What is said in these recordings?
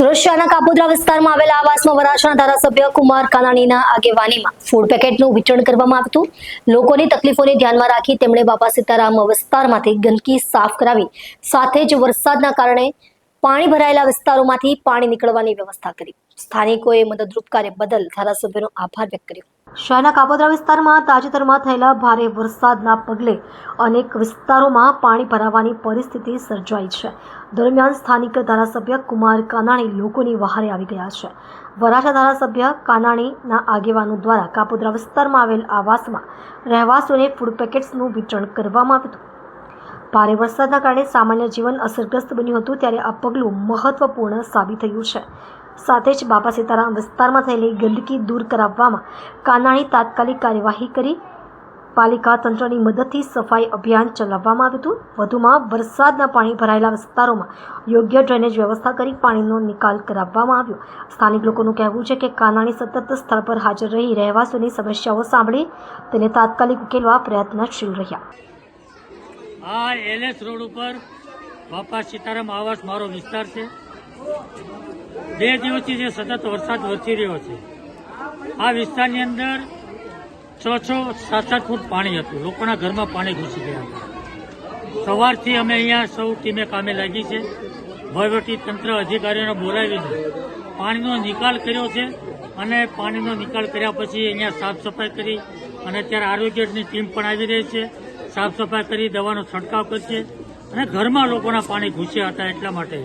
સુરત શહેરના કાપોદ્રા વિસ્તારમાં આવેલા આવાસમાં વરાછાના ધારાસભ્ય કુમાર કાનાણીના આગેવાનીમાં ફૂડ પેકેટનું વિતરણ કરવામાં આવ્યું હતું। લોકોની તકલીફોને ધ્યાનમાં રાખી તેમણે બાપા સીતારામ વિસ્તારમાંથી ગંદકી સાફ કરાવી સાથે જ વરસાદના કારણે પાણી ભરાયેલા વિસ્તારોમાંથી પાણી નીકળવાની વ્યવસ્થા કરી। સ્થાનિકોએ મદદરૂપ કાર્ય બદલ ધારાસભ્યનો આભાર વ્યક્ત કર્યો। શહેરના કાપોદ્રા વિસ્તારમાં તાજેતરમાં થયેલા ભારે વરસાદના પગલે અનેક વિસ્તારોમાં પાણી ભરાવાની પરિસ્થિતિ સર્જાઈ છે। દરમિયાન સ્થાનિક ધારાસભ્ય કુમાર કાનાણી લોકોની વહારે આવી ગયા છે। વરાછા ધારાસભ્ય કાનાણીના આગેવાનો દ્વારા કાપોદ્રા વિસ્તારમાં આવેલ આવાસમાં રહેવાસીઓને ફૂડ પેકેટ્સનું વિતરણ કરવામાં આવ્યું હતું। ભારે વરસાદના કારણે સામાન્ય જીવન અસરગ્રસ્ત બન્યું હતું, ત્યારે આ પગલું મહત્વપૂર્ણ સાબિત થયું છે। સાથે જ બાપા સીતારામ વિસ્તારમાં થયેલી ગંદકી દૂર કરાવવામાં કાનાણી તાત્કાલિક કાર્યવાહી કરી પાલિકા તંત્રની મદદથી સફાઈ અભિયાન ચલાવવામાં આવ્યું હતું। વધુમાં વરસાદના પાણી ભરાયેલા વિસ્તારોમાં યોગ્ય ડ્રેનેજ વ્યવસ્થા કરી પાણીનો નિકાલ કરાવવામાં આવ્યો। સ્થાનિક લોકોનું કહેવું છે કે કાનાણી સતત સ્થળ પર હાજર રહી રહેવાસીઓની સમસ્યાઓ સાંભળી તેને તાત્કાલિક ઉકેલવા પ્રયત્નશીલ રહ્યા। આ એલએસ રોડ ઉપર બાપા સીતારામ આવાસ મારો વિસ્તાર છે। 2 દિવસથી જે સતત વરસાદ વરસી રહ્યો છે, આ વિસ્તારની અંદર 6-7 ફૂટ પાણી હતું। લોકોના ઘરમાં પાણી ઘૂસી ગયા હતા। સવારથી અમે અહીંયા સૌ ટીમે કામે લાગી છે। વહીવટી તંત્ર અધિકારીઓને બોલાવીને પાણીનો નિકાલ કર્યો છે અને પાણીનો નિકાલ કર્યા પછી અહીંયા સાફ સફાઈ કરી અને અત્યારે આરોગ્યની ટીમ પણ આવી રહી છે। સાફ સફાઈ કરી દવાનો છંટકાવ કરશે અને ઘરમાં લોકોના પાણી ઘૂસ્યા હતા, એટલા માટે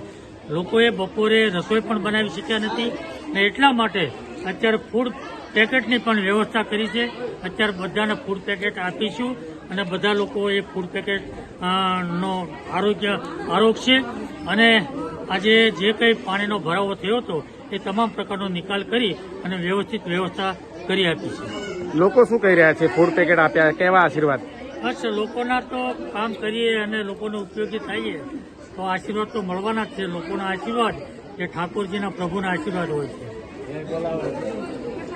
લોકોએ બપોરે રસોઈ પણ બનાવી શક્યા નથી અને એટલા માટે અત્યારે ફૂડ પેકેટની પણ વ્યવસ્થા કરી છે। અત્યારે બધાને ફૂડ પેકેટ આપીશું અને બધા લોકો એ ફૂડ પેકેટ નો આરોગશે અને આજે જે કંઈ પાણીનો ભરાવો થયો હતો એ તમામ પ્રકારનો નિકાલ કરી અને વ્યવસ્થિત વ્યવસ્થા કરી આપી છે। લોકો શું કહી રહ્યા છે? ફૂડ પેકેટ આપ્યા, કેવા આશીર્વાદ? બસ લોકોના તો કામ કરીએ અને લોકોને ઉપયોગી થઈએ તો આશીર્વાદ તો મળવાના જ છે। લોકોના આશીર્વાદ એ ઠાકોરજીના પ્રભુના આશીર્વાદ હોય છે।